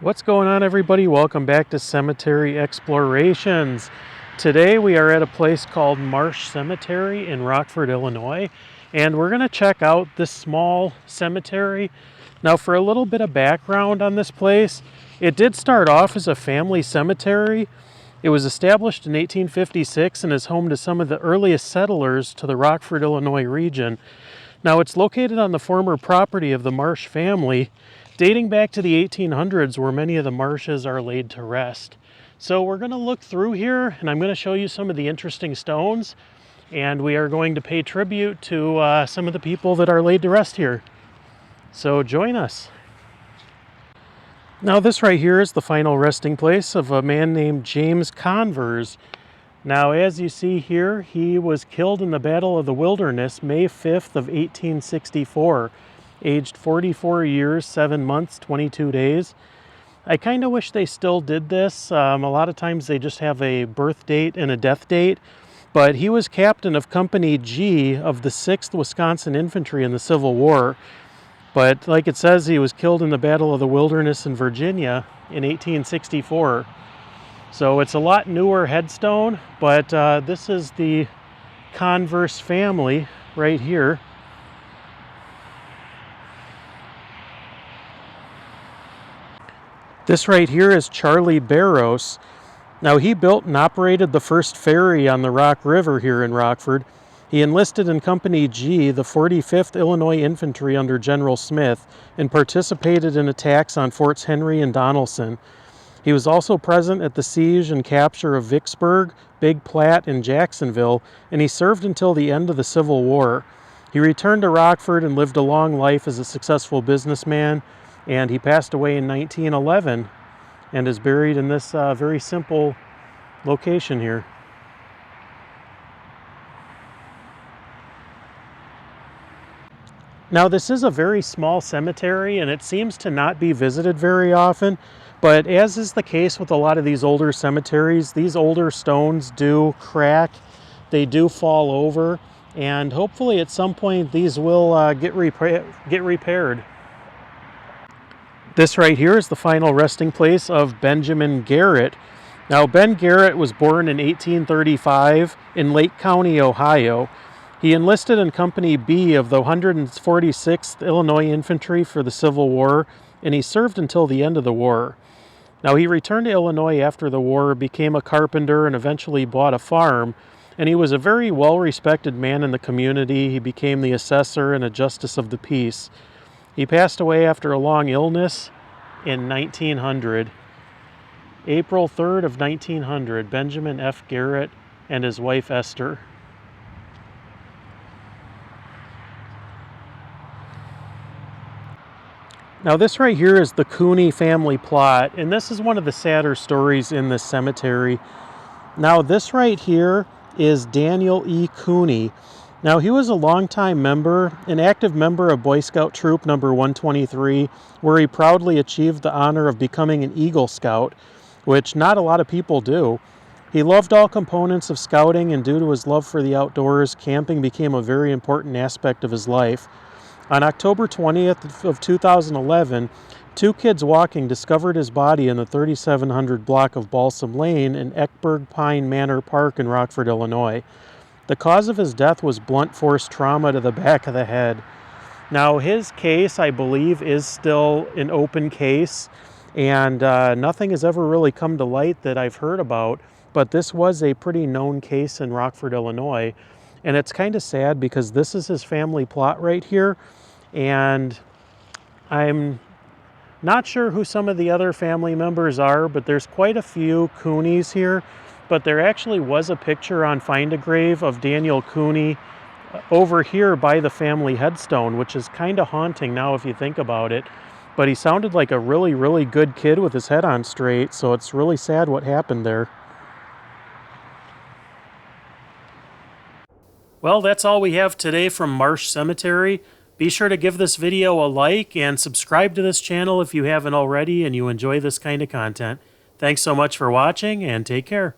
What's going on, everybody? Welcome back to Cemetery Explorations. Today we are at a place called Marsh Cemetery in Rockford, Illinois, and we're going to check out this small cemetery. Now, for a little bit of background on this place, it did start off as a family cemetery. It was established in 1856 and is home to some of the earliest settlers to the Rockford, Illinois region. Now, it's located on the former property of the Marsh family, dating back to the 1800s, where many of the Marshes are laid to rest. So we're going to look through here, and I'm going to show you some of the interesting stones, and we are going to pay tribute to some of the people that are laid to rest here. So join us. Now, this right here is the final resting place of a man named James Convers. Now, as you see here, he was killed in the Battle of the Wilderness, May 5th of 1864. Aged 44 years, 7 months, 22 days. I kind of wish they still did this. A lot of times they just have a birth date and a death date. But he was captain of Company G of the 6th Wisconsin Infantry in the Civil War. But like it says, he was killed in the Battle of the Wilderness in Virginia in 1864. So it's a lot newer headstone, but this is the Converse family right here. This right here is Charlie Barros. Now, he built and operated the first ferry on the Rock River here in Rockford. He enlisted in Company G, the 45th Illinois Infantry under General Smith, and participated in attacks on Forts Henry and Donelson. He was also present at the siege and capture of Vicksburg, Big Platte, and Jacksonville, and he served until the end of the Civil War. He returned to Rockford and lived a long life as a successful businessman, and he passed away in 1911 and is buried in this very simple location here. Now, this is a very small cemetery, and it seems to not be visited very often, but as is the case with a lot of these older cemeteries, these older stones do crack, they do fall over, and hopefully at some point these will get repaired. This right here is the final resting place of Benjamin Garrett. Now, Ben Garrett was born in 1835 in Lake County, Ohio. He enlisted in Company B of the 146th Illinois Infantry for the Civil War, and he served until the end of the war. Now, he returned to Illinois after the war, became a carpenter, and eventually bought a farm, and he was a very well-respected man in the community. He became the assessor and a justice of the peace. He passed away after a long illness in 1900. April 3rd of 1900, Benjamin F. Garrett and his wife Esther. Now, this right here is the Cooney family plot, and this is one of the sadder stories in this cemetery. Now, this right here is Daniel E. Cooney. Now, he was a longtime member, an active member of Boy Scout Troop number 123, where he proudly achieved the honor of becoming an Eagle Scout, which not a lot of people do. He loved all components of scouting, and due to his love for the outdoors, camping became a very important aspect of his life. On October 20th of 2011, two kids walking discovered his body in the 3700 block of Balsam Lane in Eckberg Pine Manor Park in Rockford, Illinois. The cause of his death was blunt force trauma to the back of the head. Now, his case, I believe, is still an open case, and nothing has ever really come to light that I've heard about, but this was a pretty known case in Rockford, Illinois, and it's kind of sad because this is his family plot right here, and I'm not sure who some of the other family members are, but there's quite a few Cooneys here. But there actually was a picture on Find a Grave of Daniel Cooney over here by the family headstone, which is kind of haunting now if you think about it. But he sounded like a really, really good kid with his head on straight, so it's really sad what happened there. Well, that's all we have today from Marsh Cemetery. Be sure to give this video a like and subscribe to this channel if you haven't already and you enjoy this kind of content. Thanks so much for watching and take care.